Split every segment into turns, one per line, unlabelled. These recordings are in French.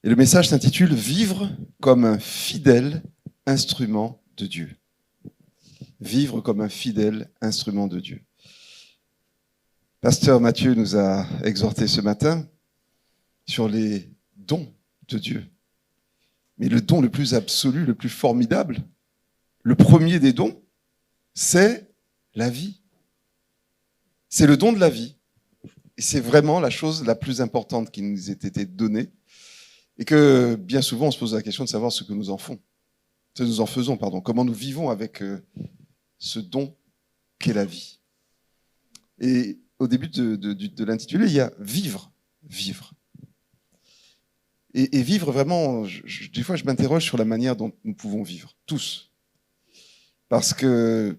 Et le message s'intitule « Vivre comme un fidèle instrument de Dieu ». Vivre comme un fidèle instrument de Dieu. Pasteur Mathieu nous a exhorté ce matin sur les dons de Dieu. Mais le don le plus absolu, le plus formidable, le premier des dons, c'est la vie. C'est le don de la vie. Et c'est vraiment la chose la plus importante qui nous ait été donnée. Et que bien souvent, on se pose la question de savoir ce que nous en faisons, comment nous vivons avec ce don qu'est la vie. Et au début de l'intitulé, il y a vivre. Et vivre vraiment, des fois je m'interroge sur la manière dont nous pouvons vivre, tous. Parce que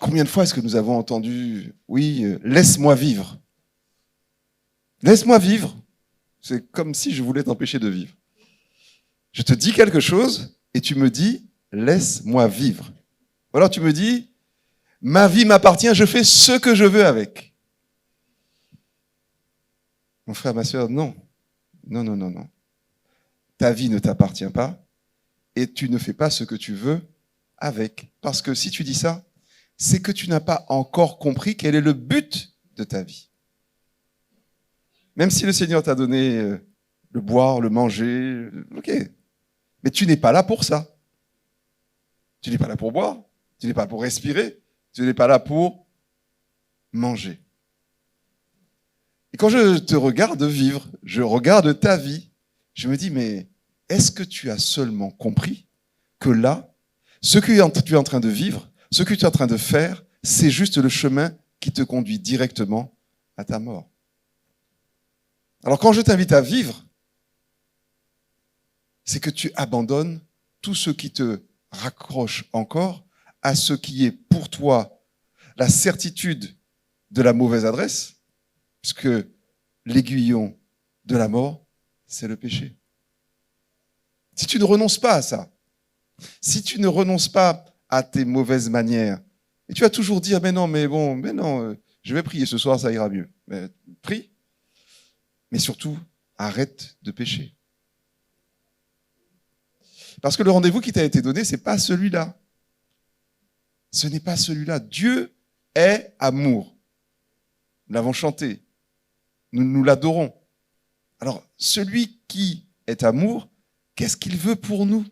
combien de fois est-ce que nous avons entendu « Oui, laisse-moi vivre ». Laisse-moi vivre. C'est comme si je voulais t'empêcher de vivre. Je te dis quelque chose et tu me dis « Laisse-moi vivre ». Ou alors tu me dis « Ma vie m'appartient, je fais ce que je veux avec ». Mon frère, ma sœur, non. Non. Ta vie ne t'appartient pas et tu ne fais pas ce que tu veux avec. Parce que si tu dis ça, c'est que tu n'as pas encore compris quel est le but de ta vie. Même si le Seigneur t'a donné le boire, le manger, ok. Mais tu n'es pas là pour ça. Tu n'es pas là pour boire, tu n'es pas là pour respirer, tu n'es pas là pour manger. Et quand je te regarde vivre, je regarde ta vie, je me dis, mais est-ce que tu as seulement compris que là, ce que tu es en train de vivre, ce que tu es en train de faire, c'est juste le chemin qui te conduit directement à ta mort. Alors quand je t'invite à vivre, c'est que tu abandonnes tout ce qui te raccroche encore à ce qui est pour toi la certitude de la mauvaise adresse, puisque l'aiguillon de la mort, c'est le péché. Si tu ne renonces pas à ça, si tu ne renonces pas à tes mauvaises manières, et tu vas toujours dire, mais non, je vais prier ce soir, ça ira mieux. Mais prie, mais surtout, arrête de pécher. Parce que le rendez-vous qui t'a été donné, c'est pas celui-là. Ce n'est pas celui-là. Dieu est amour. Nous l'avons chanté. Nous l'adorons. Alors, celui qui est amour, qu'est-ce qu'il veut pour nous?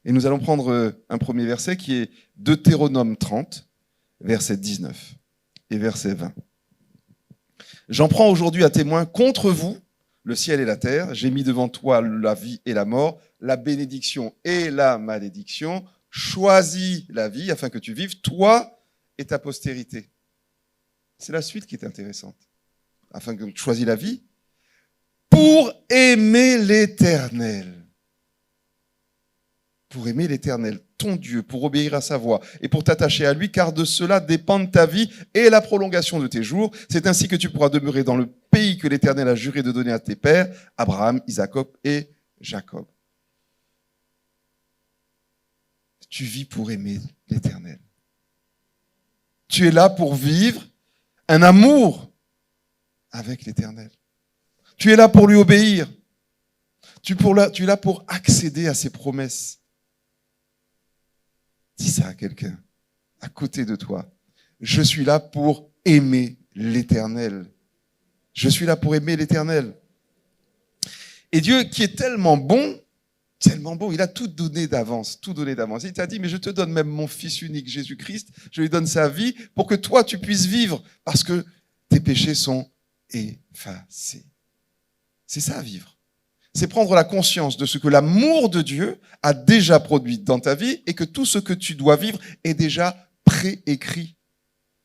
Et nous allons prendre un premier verset qui est Deutéronome 30, verset 19 et verset 20. J'en prends aujourd'hui à témoin contre vous, le ciel et la terre. J'ai mis devant toi la vie et la mort, la bénédiction et la malédiction. Choisis la vie afin que tu vives, toi et ta postérité. C'est la suite qui est intéressante. Afin que tu choisis la vie pour aimer l'Éternel. Pour aimer l'Éternel, ton Dieu, pour obéir à sa voix et pour t'attacher à lui, car de cela dépendent ta vie et la prolongation de tes jours. C'est ainsi que tu pourras demeurer dans le pays que l'Éternel a juré de donner à tes pères, Abraham, Isaac et Jacob. Tu vis pour aimer l'Éternel. Tu es là pour vivre un amour avec l'Éternel. Tu es là pour lui obéir. Tu es là pour accéder à ses promesses. Dis ça à quelqu'un à côté de toi. Je suis là pour aimer l'Éternel. Je suis là pour aimer l'Éternel. Et Dieu qui est tellement bon, il a tout donné d'avance, Il t'a dit, mais je te donne même mon Fils unique, Jésus-Christ, je lui donne sa vie pour que toi tu puisses vivre, parce que tes péchés sont effacés. C'est ça, vivre. C'est prendre la conscience de ce que l'amour de Dieu a déjà produit dans ta vie et que tout ce que tu dois vivre est déjà préécrit.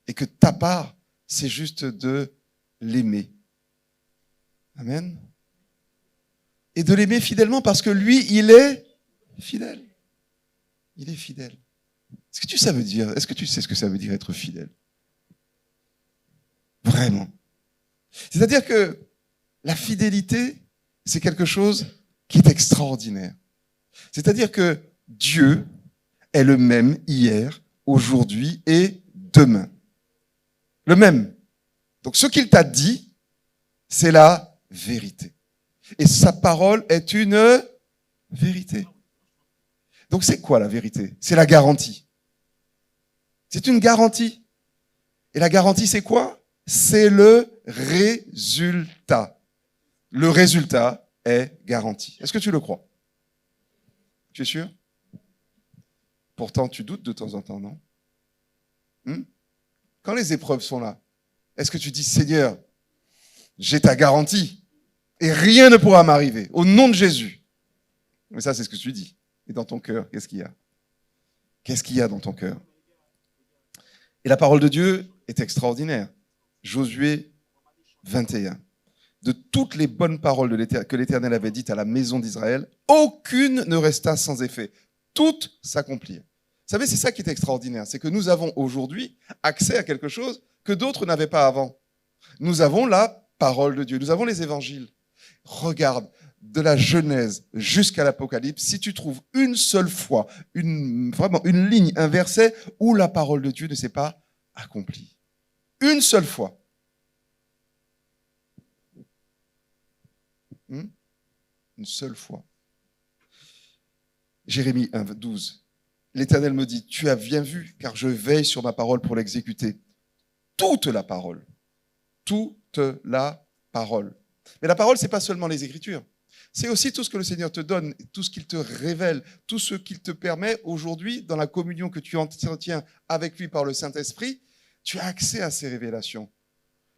Et que ta part, c'est juste de l'aimer. Amen. Et de l'aimer fidèlement parce que lui, il est fidèle. Il est fidèle. Est-ce que tu sais ce que ça veut dire être fidèle? Vraiment. C'est-à-dire que la fidélité, c'est quelque chose qui est extraordinaire. C'est-à-dire que Dieu est le même hier, aujourd'hui et demain. Le même. Donc ce qu'il t'a dit, c'est la vérité. Et sa parole est une vérité. Donc c'est quoi la vérité? C'est la garantie. C'est une garantie. Et la garantie, c'est quoi? C'est le résultat. Le résultat est garanti. Est-ce que tu le crois? Tu es sûr? Pourtant, tu doutes de temps en temps, non? Quand les épreuves sont là, est-ce que tu dis, Seigneur, j'ai ta garantie et rien ne pourra m'arriver au nom de Jésus? Mais ça, c'est ce que tu dis. Et dans ton cœur, qu'est-ce qu'il y a? Qu'est-ce qu'il y a dans ton cœur? Et la parole de Dieu est extraordinaire. Josué 21. De toutes les bonnes paroles que l'Éternel avait dites à la maison d'Israël, aucune ne resta sans effet. Toutes s'accomplirent. Vous savez, c'est ça qui est extraordinaire. C'est que nous avons aujourd'hui accès à quelque chose que d'autres n'avaient pas avant. Nous avons la parole de Dieu. Nous avons les évangiles. Regarde, de la Genèse jusqu'à l'Apocalypse, si tu trouves une seule fois, vraiment une ligne, un verset où la parole de Dieu ne s'est pas accomplie. Une seule fois. Une seule fois. Jérémie 1, 12. L'Éternel me dit, tu as bien vu, car je veille sur ma parole pour l'exécuter. Toute la parole. Toute la parole. Mais la parole, ce n'est pas seulement les Écritures. C'est aussi tout ce que le Seigneur te donne, tout ce qu'il te révèle, tout ce qu'il te permet aujourd'hui, dans la communion que tu entretiens avec lui par le Saint-Esprit, tu as accès à ces révélations.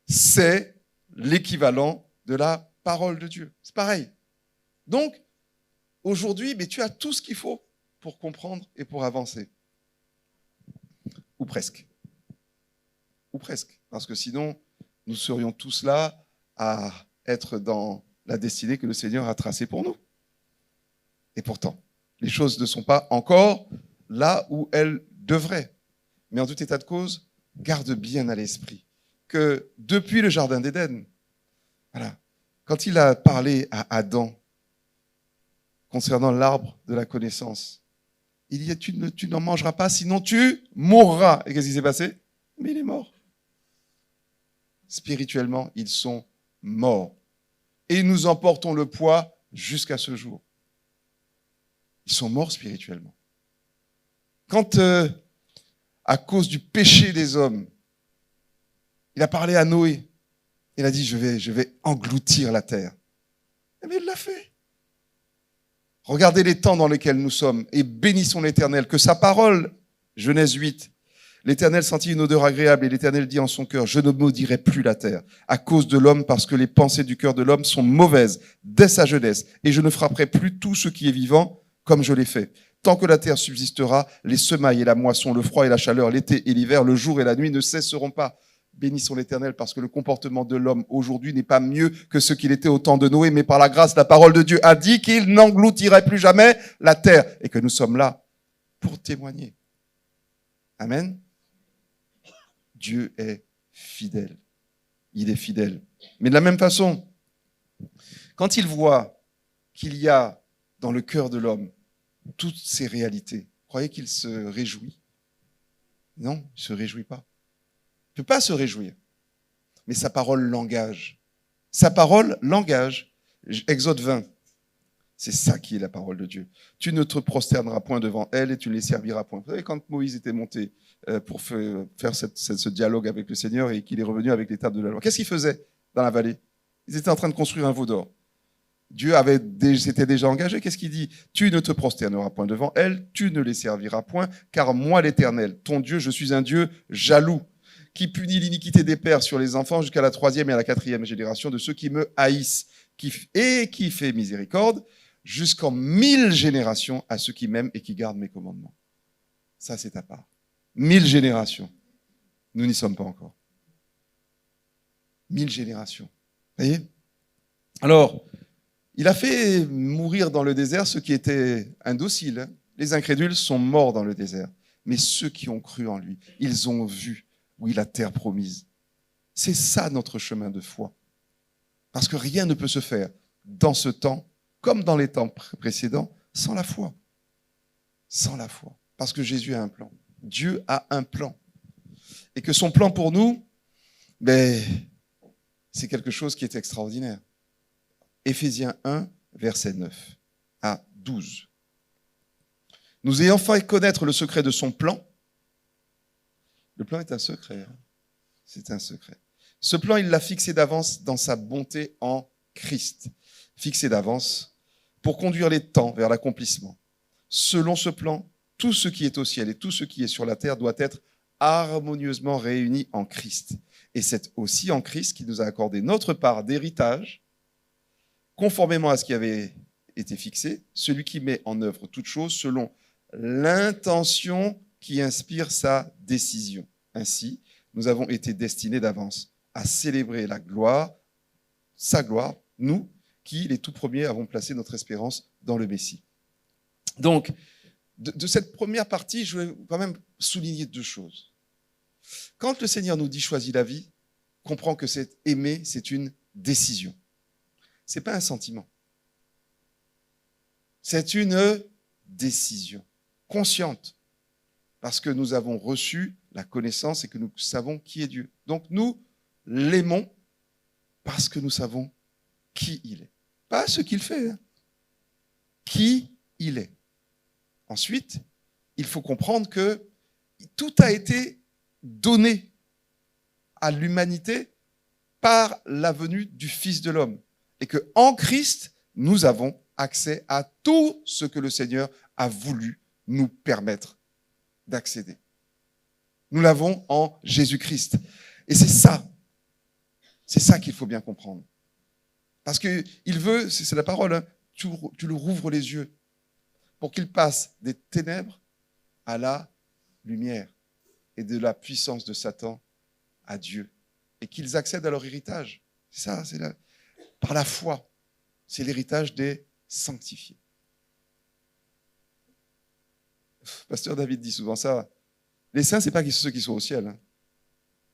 C'est l'équivalent de la parole de Dieu. C'est pareil. Donc, aujourd'hui, mais tu as tout ce qu'il faut pour comprendre et pour avancer. Ou presque. Ou presque. Parce que sinon, nous serions tous là à être dans la destinée que le Seigneur a tracée pour nous. Et pourtant, les choses ne sont pas encore là où elles devraient. Mais en tout état de cause, garde bien à l'esprit que depuis le Jardin d'Éden, voilà, quand il a parlé à Adam concernant l'arbre de la connaissance, il dit, tu n'en mangeras pas, sinon tu mourras. Et qu'est-ce qui s'est passé? Mais il est mort. Spirituellement, ils sont morts. Et nous en portons le poids jusqu'à ce jour. Ils sont morts spirituellement. Quand, à cause du péché des hommes, il a parlé à Noé, il a dit, je vais engloutir la terre. Mais il l'a fait. Regardez les temps dans lesquels nous sommes et bénissons l'Éternel, que sa parole, Genèse 8, l'Éternel sentit une odeur agréable et l'Éternel dit en son cœur, je ne maudirai plus la terre à cause de l'homme parce que les pensées du cœur de l'homme sont mauvaises dès sa jeunesse et je ne frapperai plus tout ce qui est vivant comme je l'ai fait. Tant que la terre subsistera, les semailles et la moisson, le froid et la chaleur, l'été et l'hiver, le jour et la nuit ne cesseront pas. Bénissons l'Éternel parce que le comportement de l'homme aujourd'hui n'est pas mieux que ce qu'il était au temps de Noé, mais par la grâce, la parole de Dieu a dit qu'il n'engloutirait plus jamais la terre et que nous sommes là pour témoigner. Amen. Dieu est fidèle. Il est fidèle. Mais de la même façon, quand il voit qu'il y a dans le cœur de l'homme toutes ces réalités, croyez qu'il se réjouit? Non, il ne se réjouit pas. Il ne peut pas se réjouir. Mais sa parole l'engage. Sa parole l'engage. Exode 20. C'est ça qui est la parole de Dieu. Tu ne te prosterneras point devant elle et tu ne les serviras point. Vous savez, quand Moïse était monté pour faire ce dialogue avec le Seigneur et qu'il est revenu avec les tables de la loi, qu'est-ce qu'il faisait dans la vallée? Ils étaient en train de construire un veau d'or. Dieu s'était déjà engagé. Qu'est-ce qu'il dit? Tu ne te prosterneras point devant elle, tu ne les serviras point, car moi, l'Éternel, ton Dieu, je suis un Dieu jaloux, qui punit l'iniquité des pères sur les enfants jusqu'à la 3e et à la 4e génération de ceux qui me haïssent, et qui fait miséricorde jusqu'en 1000 générations à ceux qui m'aiment et qui gardent mes commandements. Ça, c'est ta part. 1000 générations. Nous n'y sommes pas encore. 1000 générations. Vous voyez? Alors, il a fait mourir dans le désert ceux qui étaient indociles. Les incrédules sont morts dans le désert. Mais ceux qui ont cru en lui, ils ont vu, oui, la terre promise. C'est ça notre chemin de foi. Parce que rien ne peut se faire dans ce temps, comme dans les temps précédents, sans la foi. Sans la foi. Parce que Jésus a un plan. Dieu a un plan. Et que son plan pour nous, c'est quelque chose qui est extraordinaire. Éphésiens 1, verset 9 à 12. Nous ayant fait connaître le secret de son plan. Le plan est un secret. Hein. C'est un secret. Ce plan, il l'a fixé d'avance dans sa bonté en Christ. Fixé d'avance pour conduire les temps vers l'accomplissement. Selon ce plan, tout ce qui est au ciel et tout ce qui est sur la terre doit être harmonieusement réuni en Christ. Et c'est aussi en Christ qu'il nous a accordé notre part d'héritage, conformément à ce qui avait été fixé, celui qui met en œuvre toute chose selon l'intention qui inspire sa décision. Ainsi, nous avons été destinés d'avance à célébrer la gloire, sa gloire, nous qui, les tout premiers, avons placé notre espérance dans le Messie. Donc, de cette première partie, je vais quand même souligner deux choses. Quand le Seigneur nous dit « choisis la vie », comprends que c'est aimer, c'est une décision. Ce n'est pas un sentiment. C'est une décision consciente, parce que nous avons reçu la connaissance et que nous savons qui est Dieu. Donc nous l'aimons parce que nous savons qui il est. Pas ce qu'il fait, hein. Qui il est. Ensuite, il faut comprendre que tout a été donné à l'humanité par la venue du Fils de l'homme. Et qu'en Christ, nous avons accès à tout ce que le Seigneur a voulu nous permettre d'accéder. Nous l'avons en Jésus-Christ. Et c'est ça qu'il faut bien comprendre. Parce qu'il veut, c'est la parole, hein, tu le rouvres les yeux pour qu'il passe des ténèbres à la lumière et de la puissance de Satan à Dieu et qu'ils accèdent à leur héritage. C'est ça, par la foi. C'est l'héritage des sanctifiés. Pasteur David dit souvent ça. Les saints, ce n'est pas ceux qui sont au ciel. Hein.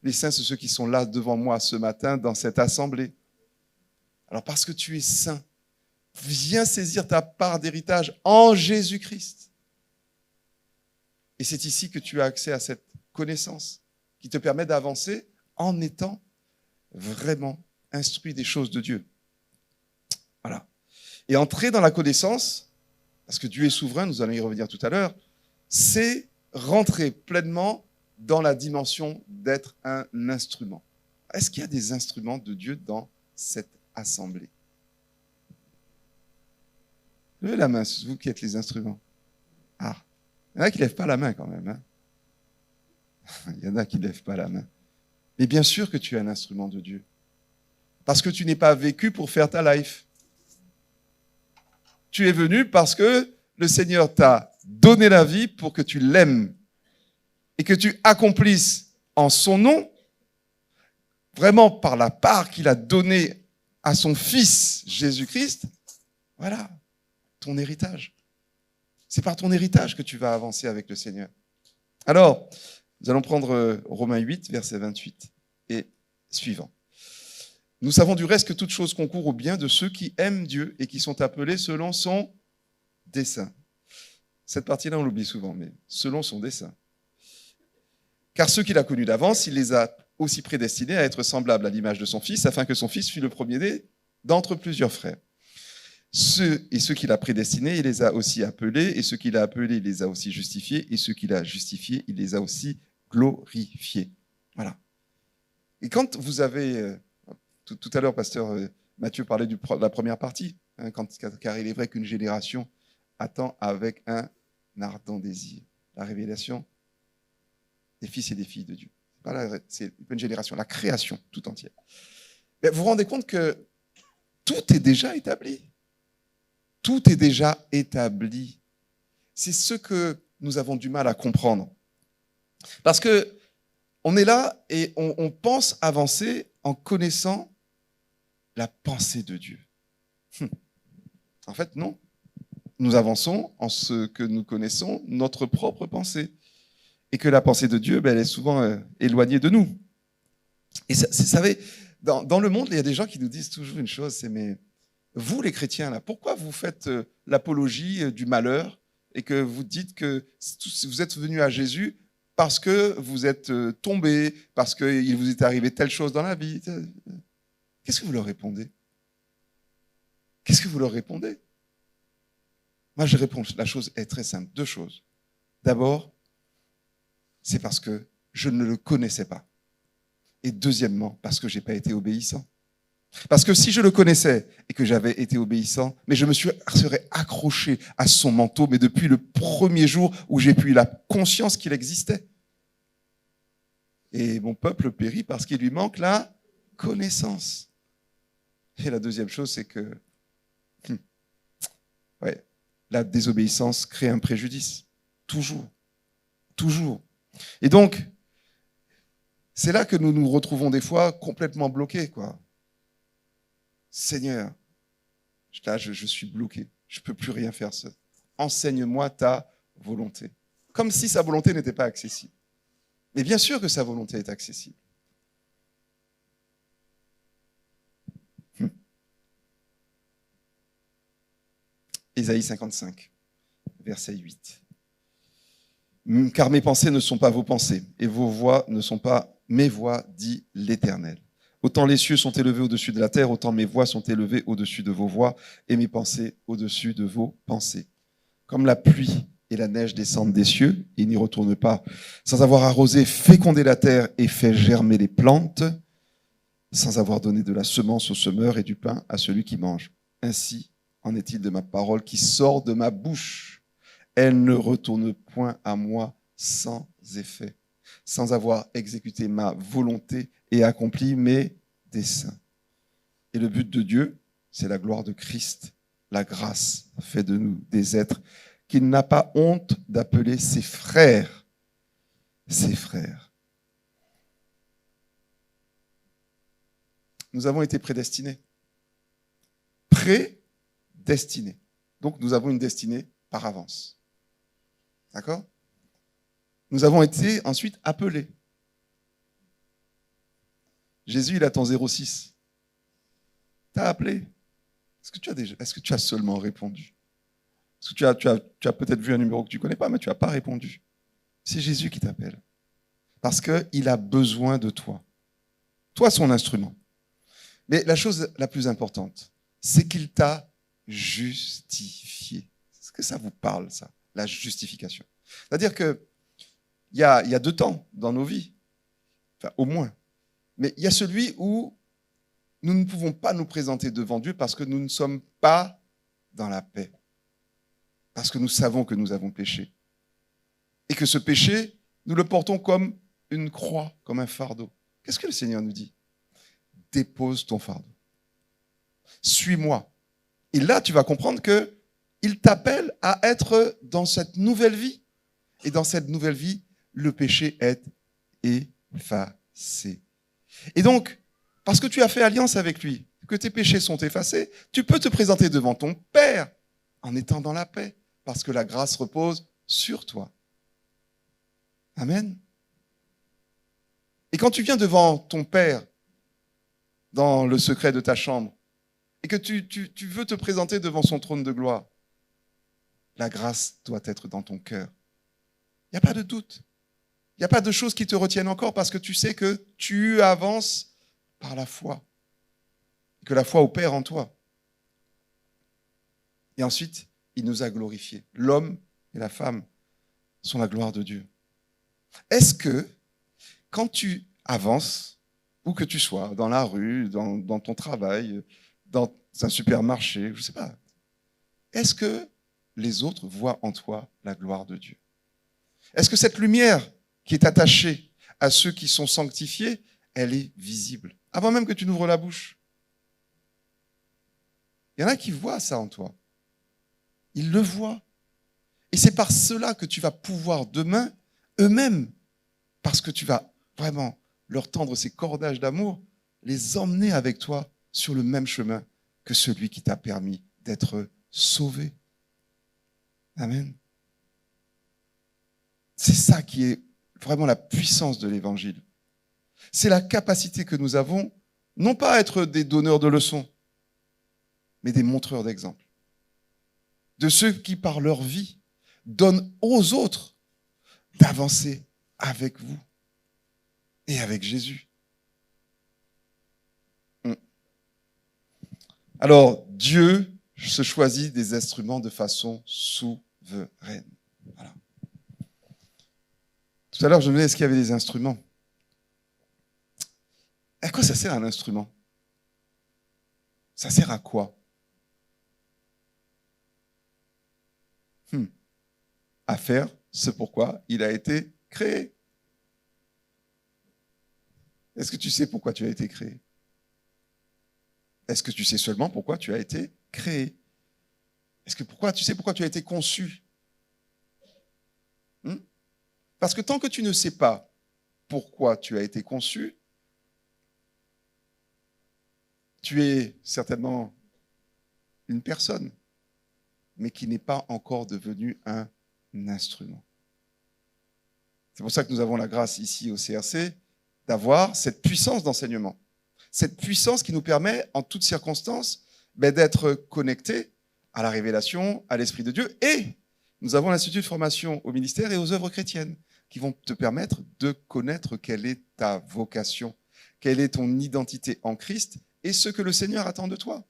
Les saints, c'est ceux qui sont là devant moi ce matin dans cette assemblée. Alors parce que tu es saint, viens saisir ta part d'héritage en Jésus-Christ. Et c'est ici que tu as accès à cette connaissance qui te permet d'avancer en étant vraiment instruit des choses de Dieu. Voilà. Et entrer dans la connaissance, parce que Dieu est souverain, nous allons y revenir tout à l'heure, c'est rentrer pleinement dans la dimension d'être un instrument. Est-ce qu'il y a des instruments de Dieu dans cette assemblée? Levez la main, c'est vous qui êtes les instruments. Ah, il y en a qui ne lèvent pas la main quand même. Hein. Il y en a qui ne lèvent pas la main. Mais bien sûr que tu es un instrument de Dieu. Parce que tu n'es pas vécu pour faire ta life. Tu es venu parce que le Seigneur t'a donné la vie pour que tu l'aimes et que tu accomplisses en son nom, vraiment par la part qu'il a donnée à son Fils Jésus-Christ, voilà, ton héritage. C'est par ton héritage que tu vas avancer avec le Seigneur. Alors, nous allons prendre Romains 8, verset 28 et suivant. Nous savons du reste que toute chose concourt au bien de ceux qui aiment Dieu et qui sont appelés selon son dessein. Cette partie-là, on l'oublie souvent, mais selon son dessein. Car ceux qu'il a connus d'avance, il les a aussi prédestinés à être semblables à l'image de son Fils, afin que son Fils fût le premier-né d'entre plusieurs frères. Ceux qu'il a prédestinés, il les a aussi appelés, et ceux qu'il a appelés, il les a aussi justifiés, et ceux qu'il a justifiés, il les a aussi glorifiés. Voilà. Et quand vous avez... Tout à l'heure, pasteur Mathieu parlait de la première partie, hein, car il est vrai qu'une génération attend avec un ardent désir la révélation des fils et des filles de Dieu. C'est pas une génération, la création tout entière. Mais vous vous rendez compte que tout est déjà établi. Tout est déjà établi. C'est ce que nous avons du mal à comprendre. Parce que on est là et on pense avancer en connaissant la pensée de Dieu. En fait, non. Nous avançons en ce que nous connaissons, notre propre pensée. Et que la pensée de Dieu, elle est souvent éloignée de nous. Et vous savez, dans le monde, il y a des gens qui nous disent toujours une chose, c'est mais vous les chrétiens, là, pourquoi vous faites l'apologie du malheur et que vous dites que vous êtes venus à Jésus parce que vous êtes tombés, parce qu'il vous est arrivé telle chose dans la vie? Qu'est-ce que vous leur répondez? Qu'est-ce que vous leur répondez? Moi, je réponds, la chose est très simple. 2 choses. D'abord, c'est parce que je ne le connaissais pas. Et deuxièmement, parce que je n'ai pas été obéissant. Parce que si je le connaissais et que j'avais été obéissant, mais je me serais accroché à son manteau, mais depuis le premier jour où j'ai pu la conscience qu'il existait. Et mon peuple périt parce qu'il lui manque la connaissance. Et la deuxième chose, c'est que la désobéissance crée un préjudice. Toujours. Toujours. Et donc, c'est là que nous nous retrouvons des fois complètement bloqués, quoi. Seigneur, là, je suis bloqué. Je ne peux plus rien faire seul. Enseigne-moi ta volonté. Comme si sa volonté n'était pas accessible. Mais bien sûr que sa volonté est accessible. Ésaïe 55, verset 8. Car mes pensées ne sont pas vos pensées, et vos voix ne sont pas mes voix, dit l'Éternel. Autant les cieux sont élevés au-dessus de la terre, autant mes voix sont élevées au-dessus de vos voix, et mes pensées au-dessus de vos pensées. Comme la pluie et la neige descendent des cieux, et n'y retournent pas, sans avoir arrosé, fécondé la terre et fait germer les plantes, sans avoir donné de la semence au semeur et du pain à celui qui mange. Ainsi en est-il de ma parole qui sort de ma bouche. Elle ne retourne point à moi sans effet, sans avoir exécuté ma volonté et accompli mes desseins. Et le but de Dieu, c'est la gloire de Christ. La grâce fait de nous des êtres qu'il n'a pas honte d'appeler ses frères. Ses frères. Nous avons été prédestinés. Prédestinés. Donc nous avons une destinée par avance. D'accord? Nous avons été ensuite appelés. Jésus, il attend 06. T'as appelé. Est-ce que tu as seulement répondu? Est-ce que tu as peut-être vu un numéro que tu ne connais pas, mais tu n'as pas répondu. C'est Jésus qui t'appelle. Parce qu'il a besoin de toi. Toi, son instrument. Mais la chose la plus importante, c'est qu'il t'a justifié. Est-ce que ça vous parle, ça? La justification. C'est-à-dire qu'il y a 2 temps dans nos vies. Enfin, au moins. Mais il y a celui où nous ne pouvons pas nous présenter devant Dieu parce que nous ne sommes pas dans la paix. Parce que nous savons que nous avons péché. Et que ce péché, nous le portons comme une croix, comme un fardeau. Qu'est-ce que le Seigneur nous dit? Dépose ton fardeau. Suis-moi. Et là, tu vas comprendre qu'il t'appelle à être dans cette nouvelle vie. Et dans cette nouvelle vie, le péché est effacé. Et donc, parce que tu as fait alliance avec lui, que tes péchés sont effacés, tu peux te présenter devant ton Père en étant dans la paix, parce que la grâce repose sur toi. Amen. Et quand tu viens devant ton Père, dans le secret de ta chambre, et que tu veux te présenter devant son trône de gloire, la grâce doit être dans ton cœur. Il n'y a pas de doute. Il n'y a pas de choses qui te retiennent encore parce que tu sais que tu avances par la foi. Que la foi opère en toi. Et ensuite, il nous a glorifiés. L'homme et la femme sont la gloire de Dieu. Est-ce que, quand tu avances, où que tu sois, dans la rue, dans ton travail, dans un supermarché, je ne sais pas, est-ce que les autres voient en toi la gloire de Dieu? Est-ce que cette lumière qui est attachée à ceux qui sont sanctifiés, elle est visible, avant même que tu n'ouvres la bouche? Il y en a qui voient ça en toi. Ils le voient. Et c'est par cela que tu vas pouvoir demain, eux-mêmes, parce que tu vas vraiment leur tendre ces cordages d'amour, les emmener avec toi sur le même chemin que celui qui t'a permis d'être sauvé. Amen. C'est ça qui est vraiment la puissance de l'Évangile. C'est la capacité que nous avons, non pas à être des donneurs de leçons, mais des montreurs d'exemple. De ceux qui, par leur vie, donnent aux autres d'avancer avec vous et avec Jésus. Alors, Dieu se choisit des instruments de façon souveraine. Voilà. Tout à l'heure, je me demandais, est-ce qu'il y avait des instruments? À quoi ça sert un instrument? Ça sert à quoi? À faire ce pourquoi il a été créé. Est-ce que tu sais pourquoi tu as été créé? Est-ce que tu sais seulement pourquoi tu as été créé? Tu sais pourquoi tu as été conçu? Parce que tant que tu ne sais pas pourquoi tu as été conçu, tu es certainement une personne, mais qui n'est pas encore devenue un instrument. C'est pour ça que nous avons la grâce ici au CRC d'avoir cette puissance d'enseignement. Cette puissance qui nous permet, en toutes circonstances, d'être connectés à la révélation, à l'Esprit de Dieu. Et nous avons l'Institut de formation au ministère et aux œuvres chrétiennes qui vont te permettre de connaître quelle est ta vocation, quelle est ton identité en Christ et ce que le Seigneur attend de toi.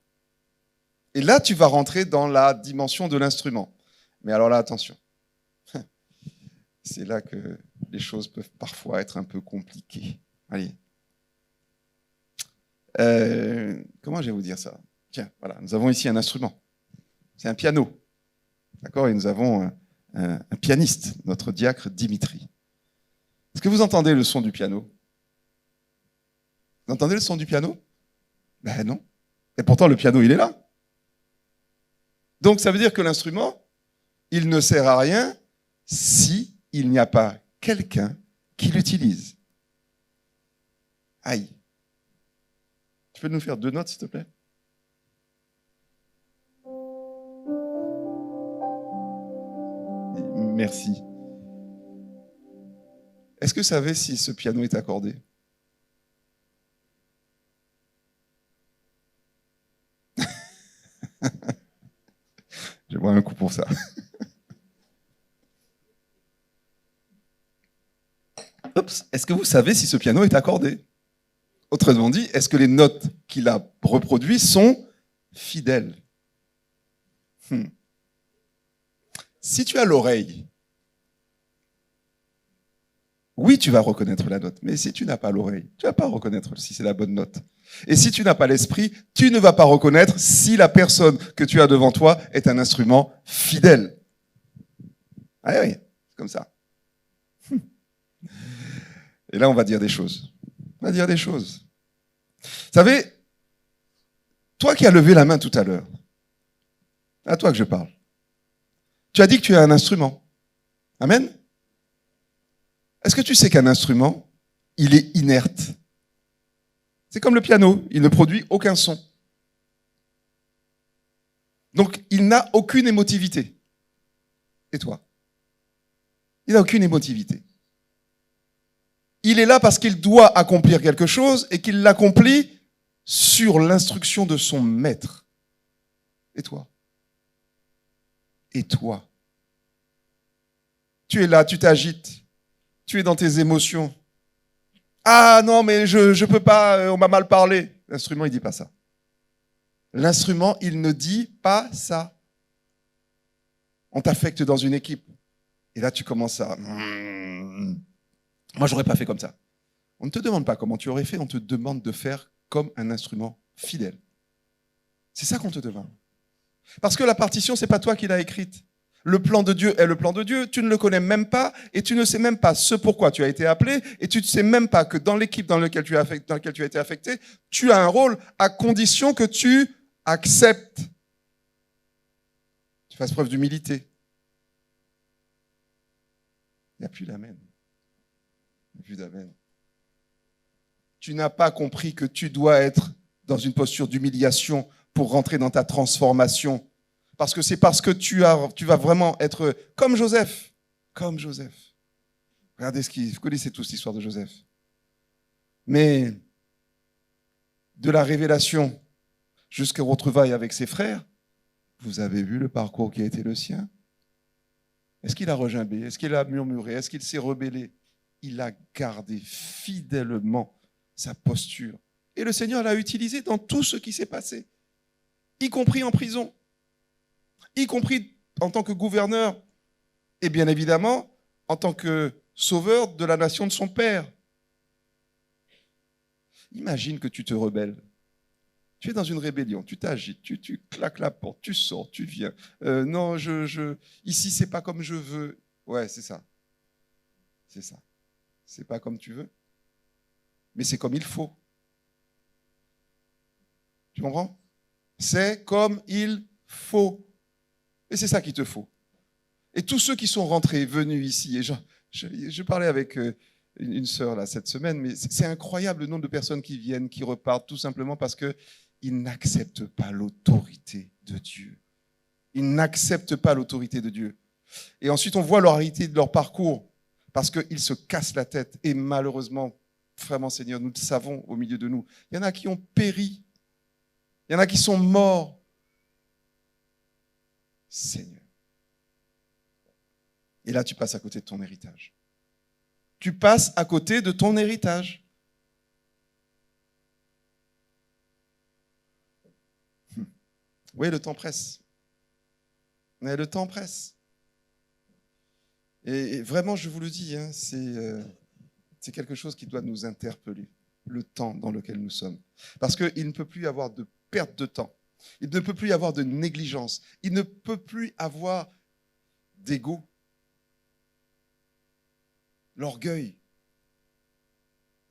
Et là, tu vas rentrer dans la dimension de l'instrument. Mais alors là, attention. C'est là que les choses peuvent parfois être un peu compliquées. Allez. Comment je vais vous dire ça? Tiens, voilà, nous avons ici un instrument. C'est un piano. D'accord? Et nous avons un pianiste, notre diacre Dimitri. Est-ce que vous entendez le son du piano? Vous entendez le son du piano? Ben non. Et pourtant, le piano, il est là. Donc, ça veut dire que l'instrument, il ne sert à rien si il n'y a pas quelqu'un qui l'utilise. Aïe. Tu peux nous faire 2 notes, s'il te plaît? Merci. Est-ce que vous savez si ce piano est accordé? Je bois un coup pour ça. Oups. Est-ce que vous savez si ce piano est accordé? Autrement dit, est-ce que les notes qu'il a reproduites sont fidèles? Si tu as l'oreille, oui, tu vas reconnaître la note. Mais si tu n'as pas l'oreille, tu ne vas pas reconnaître si c'est la bonne note. Et si tu n'as pas l'esprit, tu ne vas pas reconnaître si la personne que tu as devant toi est un instrument fidèle. Ah oui, c'est comme ça. Et là, on va dire des choses. On va dire des choses. Vous savez, toi qui as levé la main tout à l'heure, à toi que je parle, tu as dit que tu es un instrument. Amen? Est-ce que tu sais qu'un instrument, il est inerte? C'est comme le piano, il ne produit aucun son. Donc, il n'a aucune émotivité. Et toi? Il n'a aucune émotivité. Il est là parce qu'il doit accomplir quelque chose et qu'il l'accomplit sur l'instruction de son maître. Et toi? Et toi? Tu es là, tu t'agites, tu es dans tes émotions. Ah non, mais je peux pas, on m'a mal parlé. L'instrument, il dit pas ça. L'instrument, il ne dit pas ça. On t'affecte dans une équipe. Et là, tu commences à... Moi, j'aurais pas fait comme ça. On ne te demande pas comment tu aurais fait, on te demande de faire comme un instrument fidèle. C'est ça qu'on te demande. Parce que la partition, c'est pas toi qui l'as écrite. Le plan de Dieu est le plan de Dieu, tu ne le connais même pas et tu ne sais même pas ce pourquoi tu as été appelé et tu ne sais même pas que dans l'équipe dans laquelle tu as été affecté, tu as un rôle à condition que tu acceptes. Tu fasses preuve d'humilité. Il n'y a plus d'amen. Il n'y a plus d'amen. Tu n'as pas compris que tu dois être dans une posture d'humiliation pour rentrer dans ta transformation. Parce que c'est parce que tu vas vraiment être comme Joseph. Comme Joseph. Regardez vous connaissez tous l'histoire de Joseph. Mais de la révélation jusqu'au retrouvailles avec ses frères, vous avez vu le parcours qui a été le sien? Est-ce qu'il a regimbé? Est-ce qu'il a murmuré? Est-ce qu'il s'est rebellé? Il a gardé fidèlement sa posture. Et le Seigneur l'a utilisé dans tout ce qui s'est passé, y compris en prison. y compris en tant que gouverneur et bien évidemment en tant que sauveur de la nation de son père. Imagine que tu te rebelles. Tu es dans une rébellion, tu t'agites, tu claques la porte, tu sors, tu viens. Non, ici, c'est pas comme je veux. Ouais, c'est ça. C'est ça. C'est pas comme tu veux, mais c'est comme il faut. Tu comprends? C'est comme il faut. Et c'est ça qu'il te faut. Et tous ceux qui sont rentrés, venus ici, et je parlais avec une sœur là cette semaine, mais c'est incroyable le nombre de personnes qui viennent, qui repartent, tout simplement parce qu'ils n'acceptent pas l'autorité de Dieu. Ils n'acceptent pas l'autorité de Dieu. Et ensuite, on voit leur réalité de leur parcours, parce qu'ils se cassent la tête. Et malheureusement, vraiment Seigneur, nous le savons au milieu de nous, il y en a qui ont péri. Il y en a qui sont morts. Seigneur. Et là, tu passes à côté de ton héritage. Tu passes à côté de ton héritage. Oui, le temps presse. Mais le temps presse. Et vraiment, je vous le dis, hein, c'est quelque chose qui doit nous interpeller, le temps dans lequel nous sommes. Parce qu'il ne peut plus y avoir de perte de temps. Il ne peut plus y avoir de négligence. Il ne peut plus avoir d'ego. L'orgueil,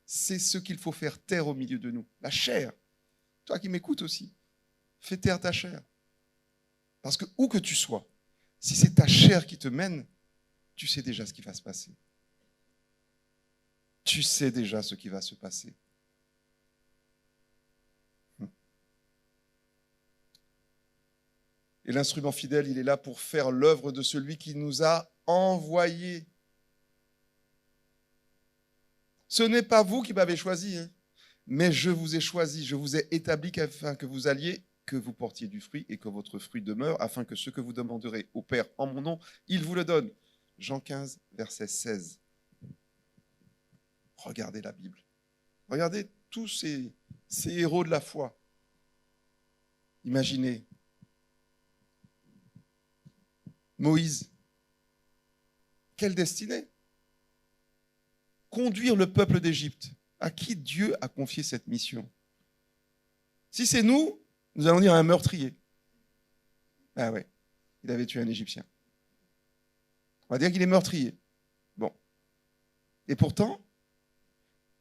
c'est ce qu'il faut faire taire au milieu de nous. La chair, toi qui m'écoutes aussi, fais taire ta chair. Parce que où que tu sois, si c'est ta chair qui te mène, tu sais déjà ce qui va se passer. Tu sais déjà ce qui va se passer. Et l'instrument fidèle, il est là pour faire l'œuvre de celui qui nous a envoyés. Ce n'est pas vous qui m'avez choisi, hein, mais je vous ai choisi, je vous ai établi afin que vous alliez, que vous portiez du fruit et que votre fruit demeure, afin que ce que vous demanderez au Père en mon nom, il vous le donne. Jean 15, verset 16. Regardez la Bible. Regardez tous ces héros de la foi. Imaginez Moïse. Quelle destinée? Conduire le peuple d'Égypte. À qui Dieu a confié cette mission? Si c'est nous, nous allons dire un meurtrier. Ah ouais, il avait tué un Égyptien. On va dire qu'il est meurtrier. Bon. Et pourtant,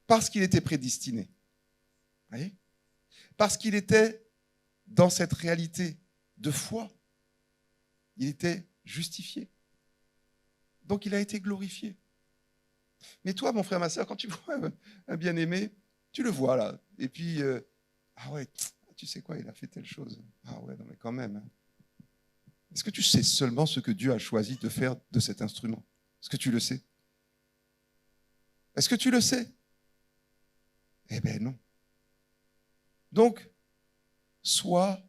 parce qu'il était prédestiné, vous voyez, parce qu'il était dans cette réalité de foi, il était justifié. Donc il a été glorifié. Mais toi, mon frère, ma soeur, quand tu vois un bien-aimé, tu le vois là. Et puis, ah ouais, tu sais quoi, il a fait telle chose. Ah ouais, non mais quand même. Est-ce que tu sais seulement ce que Dieu a choisi de faire de cet instrument? Est-ce que tu le sais? Est-ce que tu le sais? Eh bien non. Donc, sois,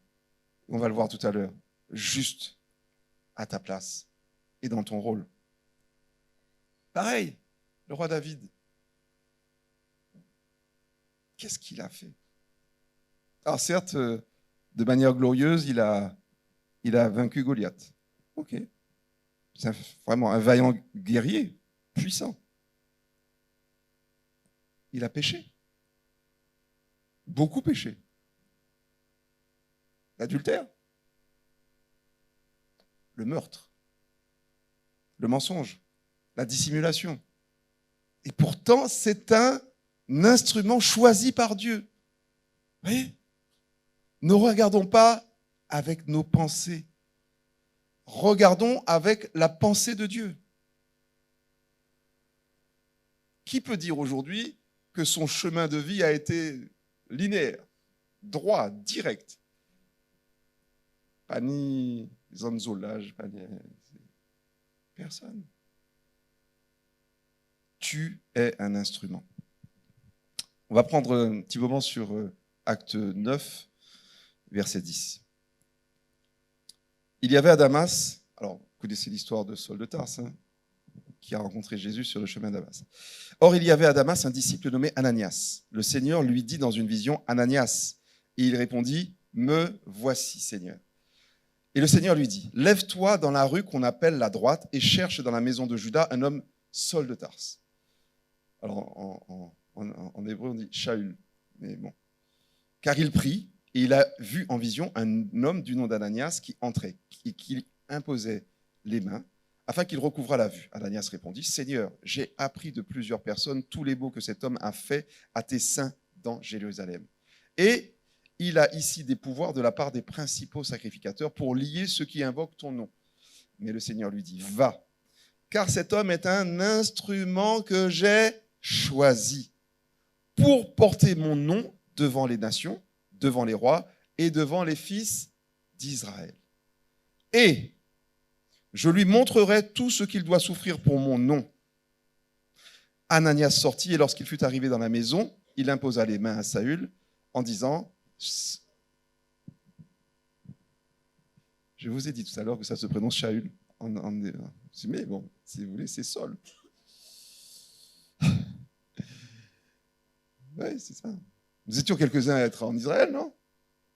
on va le voir tout à l'heure, juste à ta place et dans ton rôle. Pareil, le roi David. Qu'est-ce qu'il a fait? Alors certes, de manière glorieuse, il a vaincu Goliath. Ok. C'est vraiment un vaillant guerrier, puissant. Il a péché. Beaucoup péché. L'adultère. Le meurtre. Le mensonge. La dissimulation. Et pourtant, c'est un instrument choisi par Dieu. Vous voyez? Ne regardons pas avec nos pensées. Regardons avec la pensée de Dieu. Qui peut dire aujourd'hui que son chemin de vie a été linéaire, droit, direct? Pas ni zonzolage, pas ni... Personne. Tu es un instrument. On va prendre un petit moment sur Acte 9, verset 10. Il y avait à Damas, alors vous connaissez l'histoire de Saul de Tarse, hein, qui a rencontré Jésus sur le chemin de Damas. Or, il y avait à Damas un disciple nommé Ananias. Le Seigneur lui dit dans une vision, Ananias. Et il répondit, me voici, Seigneur. Et le Seigneur lui dit, lève-toi dans la rue qu'on appelle la droite et cherche dans la maison de Juda un homme Saul de Tarse. Alors en hébreu on dit Shaul, mais bon. Car il prie et il a vu en vision un homme du nom d'Ananias qui entrait et qui imposait les mains afin qu'il recouvrât la vue. Ananias répondit, Seigneur, j'ai appris de plusieurs personnes tous les maux que cet homme a fait à tes saints dans Jérusalem. Et il a ici des pouvoirs de la part des principaux sacrificateurs pour lier ceux qui invoquent ton nom. Mais le Seigneur lui dit, va, car cet homme est un instrument que j'ai choisi pour porter mon nom devant les nations, devant les rois et devant les fils d'Israël. Et je lui montrerai tout ce qu'il doit souffrir pour mon nom. Ananias sortit et lorsqu'il fut arrivé dans la maison, il imposa les mains à Saül en disant, je vous ai dit tout à l'heure que ça se prononce Shaul. Mais bon, si vous voulez, c'est Saul. Oui, c'est ça. Nous étions quelques-uns à être en Israël, non?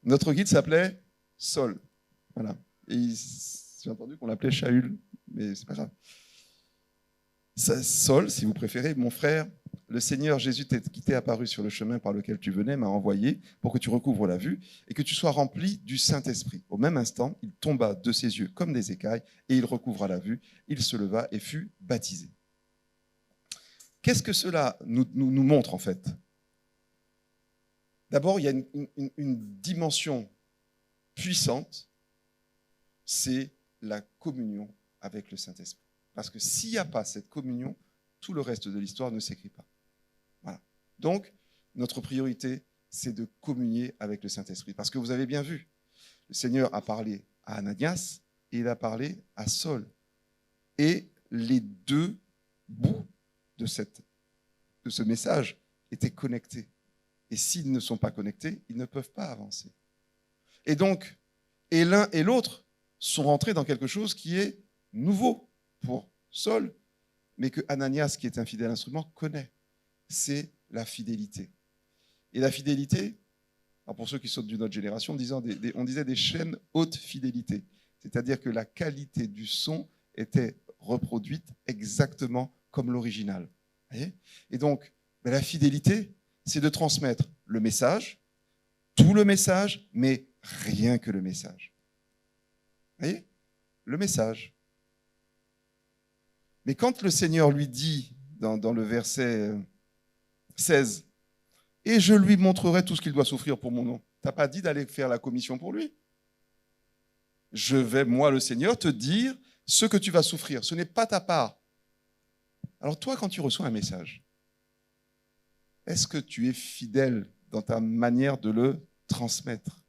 Notre guide s'appelait Saul. Voilà. Et j'ai entendu qu'on l'appelait Shaul, mais c'est pas grave. Saul, si vous préférez, mon frère, le Seigneur Jésus qui t'est apparu sur le chemin par lequel tu venais m'a envoyé pour que tu recouvres la vue et que tu sois rempli du Saint-Esprit. Au même instant, il tomba de ses yeux comme des écailles et il recouvra la vue. Il se leva et fut baptisé. Qu'est-ce que cela nous montre en fait? D'abord, il y a une dimension puissante, c'est la communion avec le Saint-Esprit. Parce que s'il n'y a pas cette communion, tout le reste de l'histoire ne s'écrit pas. Voilà. Donc, notre priorité, c'est de communier avec le Saint-Esprit. Parce que vous avez bien vu, le Seigneur a parlé à Ananias et il a parlé à Saul. Et les deux bouts de ce message étaient connectés. Et s'ils ne sont pas connectés, ils ne peuvent pas avancer. Et donc, et l'un et l'autre sont rentrés dans quelque chose qui est nouveau pour Saul, mais que Ananias, qui est un fidèle instrument, connaît. C'est la fidélité. Et la fidélité, alors pour ceux qui sont d'une autre génération, on disait des chaînes haute fidélité. C'est-à-dire que la qualité du son était reproduite exactement comme l'original. Et donc, la fidélité, c'est de transmettre le message, tout le message, mais rien que le message. Vous voyez? Le message. Mais quand le Seigneur lui dit, dans le verset 16, « Et je lui montrerai tout ce qu'il doit souffrir pour mon nom », tu n'as pas dit d'aller faire la commission pour lui. Je vais, moi le Seigneur, te dire ce que tu vas souffrir. Ce n'est pas ta part. Alors toi, quand tu reçois un message, est-ce que tu es fidèle dans ta manière de le transmettre?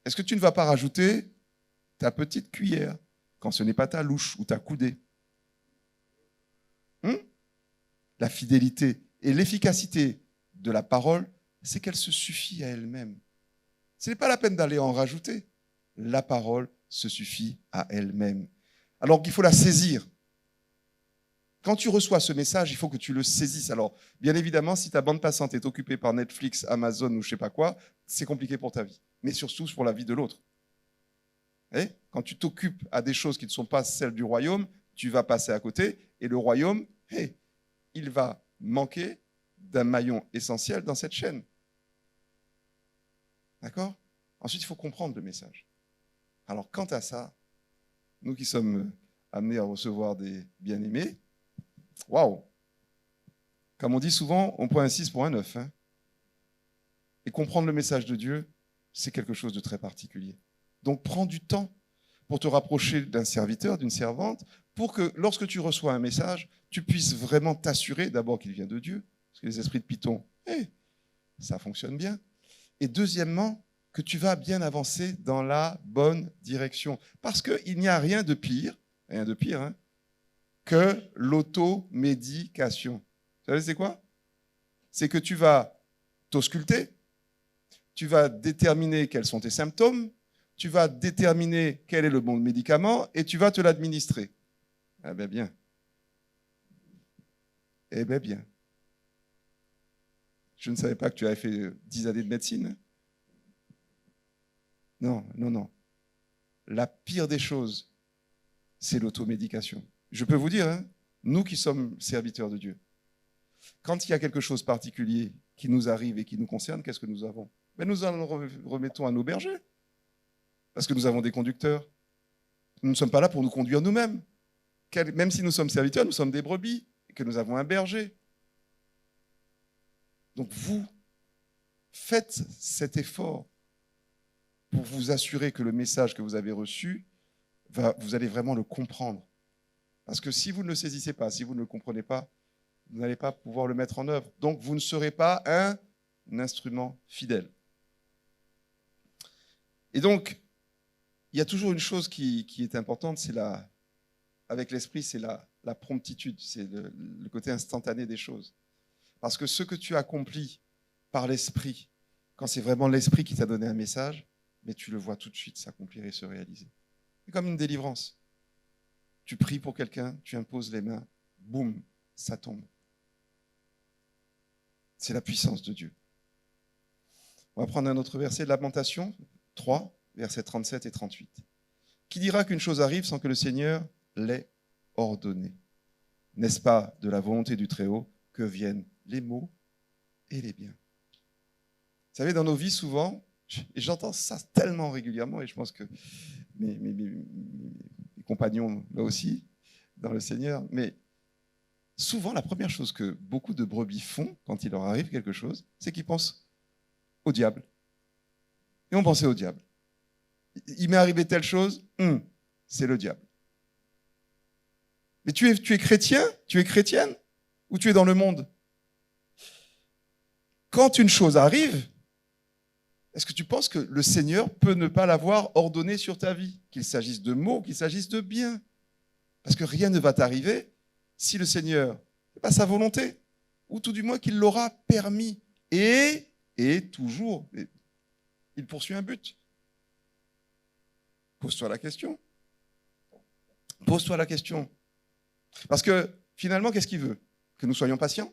Est-ce que tu ne vas pas rajouter ta petite cuillère quand ce n'est pas ta louche ou ta coudée? La fidélité et l'efficacité de la parole, c'est qu'elle se suffit à elle-même. Ce n'est pas la peine d'aller en rajouter. La parole se suffit à elle-même. Alors qu'il faut la saisir. Quand tu reçois ce message, il faut que tu le saisisses. Alors, bien évidemment, si ta bande passante est occupée par Netflix, Amazon ou je ne sais pas quoi, c'est compliqué pour ta vie. Mais surtout pour la vie de l'autre. Quand tu t'occupes à des choses qui ne sont pas celles du royaume, tu vas passer à côté et le royaume, il va manquer d'un maillon essentiel dans cette chaîne. D'accord? Ensuite, il faut comprendre le message. Alors, quant à ça, nous qui sommes amenés à recevoir des bien-aimés, waouh! Comme on dit souvent, on prend un 6 pour un 9. Et comprendre le message de Dieu, c'est quelque chose de très particulier. Donc, prends du temps pour te rapprocher d'un serviteur, d'une servante, pour que lorsque tu reçois un message, tu puisses vraiment t'assurer d'abord qu'il vient de Dieu, parce que les esprits de Python, ça fonctionne bien. Et deuxièmement, que tu vas bien avancer dans la bonne direction. Parce qu'il n'y a rien de pire, que l'automédication. Vous savez c'est quoi? C'est que tu vas t'ausculter, tu vas déterminer quels sont tes symptômes, tu vas déterminer quel est le bon médicament et tu vas te l'administrer. Eh bien, bien. Eh bien, bien. Je ne savais pas que tu avais fait 10 années de médecine. Non, non, non. la pire des choses, c'est l'automédication. Je peux vous dire, hein, nous qui sommes serviteurs de Dieu, quand il y a quelque chose de particulier qui nous arrive et qui nous concerne, qu'est-ce que nous avons? Mais nous en remettons à nos bergers, parce que nous avons des conducteurs. Nous ne sommes pas là pour nous conduire nous-mêmes. Même si nous sommes serviteurs, nous sommes des brebis, et que nous avons un berger. Donc vous, faites cet effort pour vous assurer que le message que vous avez reçu, vous allez vraiment le comprendre. Parce que si vous ne le saisissez pas, si vous ne le comprenez pas, vous n'allez pas pouvoir le mettre en œuvre. Donc vous ne serez pas un instrument fidèle. Et donc, il y a toujours une chose qui est importante, avec l'esprit, c'est la promptitude, c'est le côté instantané des choses. Parce que ce que tu accomplis par l'esprit, quand c'est vraiment l'esprit qui t'a donné un message, mais tu le vois tout de suite s'accomplir et se réaliser. C'est comme une délivrance. Tu pries pour quelqu'un, tu imposes les mains, boum, ça tombe. C'est la puissance de Dieu. On va prendre un autre verset, Lamentation 3, versets 37 et 38. Qui dira qu'une chose arrive sans que le Seigneur l'ait ordonné? N'est-ce pas de la volonté du Très-Haut que viennent les maux et les biens? Vous savez, dans nos vies, souvent, et j'entends ça tellement régulièrement, et je pense que mes compagnons, là aussi, dans le Seigneur, mais souvent, la première chose que beaucoup de brebis font quand il leur arrive quelque chose, c'est qu'ils pensent au diable. Et on pensait au diable. Il m'est arrivé telle chose, c'est le diable. Mais tu es chrétien, tu es chrétienne, ou tu es dans le monde? Quand une chose arrive, est-ce que tu penses que le Seigneur peut ne pas l'avoir ordonné sur ta vie? Qu'il s'agisse de maux, qu'il s'agisse de biens. Parce que rien ne va t'arriver si le Seigneur, c'est pas sa volonté, ou tout du moins qu'il l'aura permis. Et toujours, il poursuit un but. Pose-toi la question. Pose-toi la question. Parce que finalement, qu'est-ce qu'il veut? Que nous soyons patients,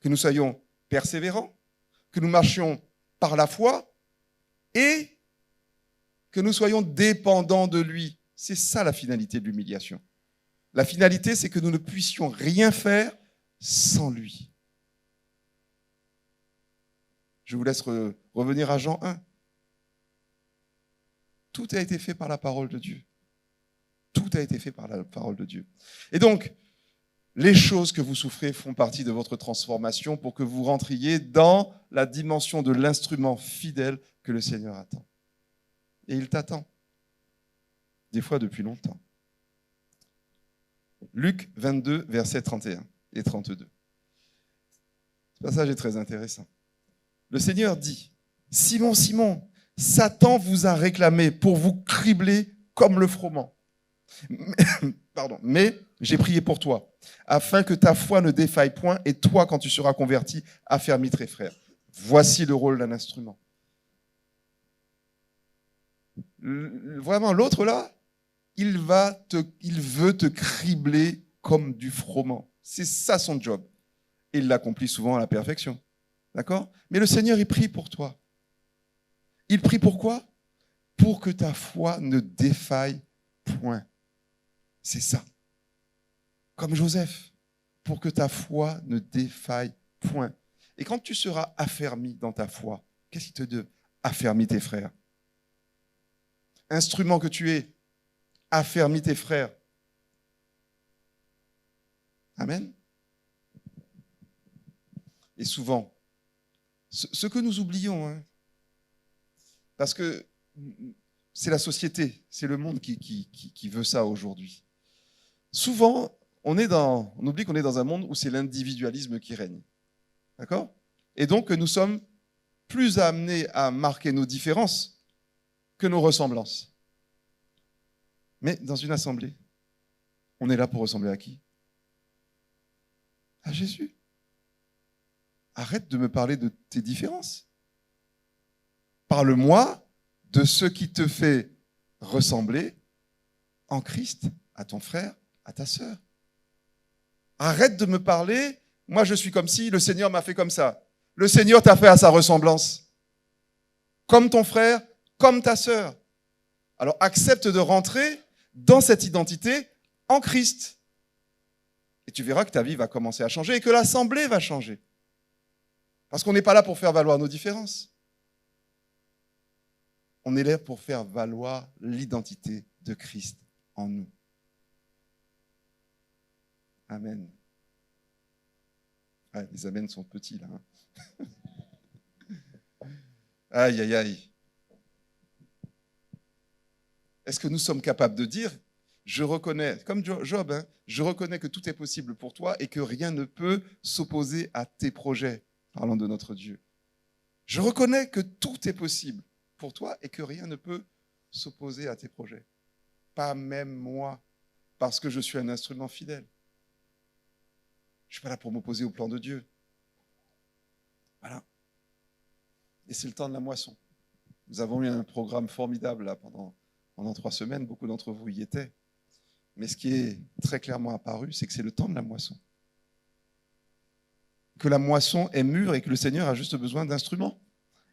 que nous soyons persévérants, que nous marchions par la foi et que nous soyons dépendants de lui. C'est ça la finalité de l'humiliation. La finalité, c'est que nous ne puissions rien faire sans lui. Je vous laisse revenir à Jean 1. Tout a été fait par la parole de Dieu. Tout a été fait par la parole de Dieu. Et donc, les choses que vous souffrez font partie de votre transformation pour que vous rentriez dans la dimension de l'instrument fidèle que le Seigneur attend. Et il t'attend. Des fois depuis longtemps. Luc 22, versets 31 et 32. Ce passage est très intéressant. Le Seigneur dit, « Simon, Simon, Satan vous a réclamé pour vous cribler comme le froment. Mais j'ai prié pour toi, afin que ta foi ne défaille point, et toi, quand tu seras converti, affermis tes frères. » Voici le rôle d'un instrument. Vraiment, l'autre là, il veut te cribler comme du froment. C'est ça son job. Et il l'accomplit souvent à la perfection. D'accord? Mais le Seigneur, il prie pour toi. Il prie pourquoi? Pour que ta foi ne défaille point. C'est ça. Comme Joseph, pour que ta foi ne défaille point. Et quand tu seras affermi dans ta foi, qu'est-ce qui te dit? Affermis tes frères. Instrument que tu es, affermis tes frères. Amen. Et souvent, ce que nous oublions, hein, parce que c'est la société, c'est le monde qui veut ça aujourd'hui. Souvent, on oublie qu'on est dans un monde où c'est l'individualisme qui règne. D'accord? Et donc, nous sommes plus amenés à marquer nos différences que nos ressemblances. Mais dans une assemblée, on est là pour ressembler à qui? À Jésus. Arrête de me parler de tes différences. Parle-moi de ce qui te fait ressembler en Christ, à ton frère, à ta sœur. Arrête de me parler, moi je suis comme si, le Seigneur m'a fait comme ça. Le Seigneur t'a fait à sa ressemblance. Comme ton frère, comme ta sœur. Alors accepte de rentrer dans cette identité en Christ. Et tu verras que ta vie va commencer à changer et que l'assemblée va changer. Parce qu'on n'est pas là pour faire valoir nos différences. On est là pour faire valoir l'identité de Christ en nous. Amen. Ah, les amens sont petits là. Aïe, aïe, aïe. Est-ce que nous sommes capables de dire, je reconnais, comme Job, je reconnais que tout est possible pour toi et que rien ne peut s'opposer à tes projets, parlant de notre Dieu. Je reconnais que tout est possible pour toi et que rien ne peut s'opposer à tes projets. Pas même moi, parce que je suis un instrument fidèle. Je ne suis pas là pour m'opposer au plan de Dieu. Voilà. Et c'est le temps de la moisson. Nous avons eu un programme formidable là pendant 3 semaines. Beaucoup d'entre vous y étaient. Mais ce qui est très clairement apparu, c'est que c'est le temps de la moisson. Que la moisson est mûre et que le Seigneur a juste besoin d'instruments.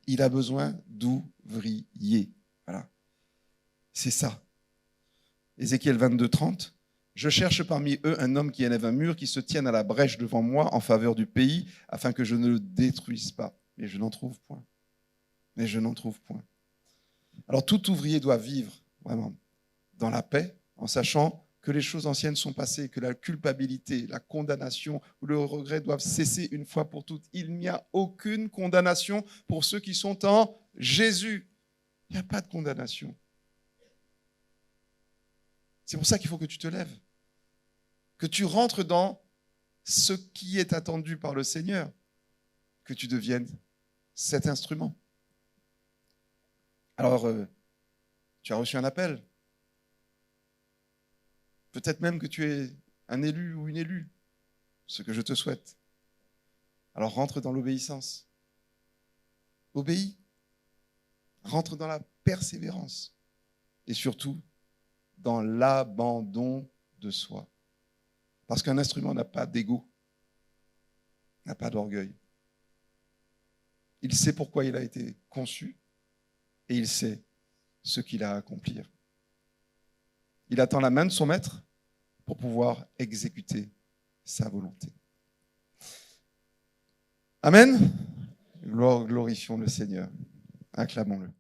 Il a besoin d'ouvriers. Voilà. C'est ça. Ézéchiel 22, 30. Je cherche parmi eux un homme qui élève un mur, qui se tienne à la brèche devant moi en faveur du pays, afin que je ne le détruise pas. Mais je n'en trouve point. Mais je n'en trouve point. Alors tout ouvrier doit vivre vraiment dans la paix, en sachant que les choses anciennes sont passées, que la culpabilité, la condamnation ou le regret doivent cesser une fois pour toutes. Il n'y a aucune condamnation pour ceux qui sont en Jésus. Il n'y a pas de condamnation. C'est pour ça qu'il faut que tu te lèves, que tu rentres dans ce qui est attendu par le Seigneur, que tu deviennes cet instrument. Alors, tu as reçu un appel. Peut-être même que tu es un élu ou une élue, ce que je te souhaite. Alors rentre dans l'obéissance. Obéis. Rentre dans la persévérance. Et surtout, dans l'abandon de soi. Parce qu'un instrument n'a pas d'ego, n'a pas d'orgueil. Il sait pourquoi il a été conçu et il sait ce qu'il a à accomplir. Il attend la main de son maître pour pouvoir exécuter sa volonté. Amen. Glorifions le Seigneur. Acclamons-le.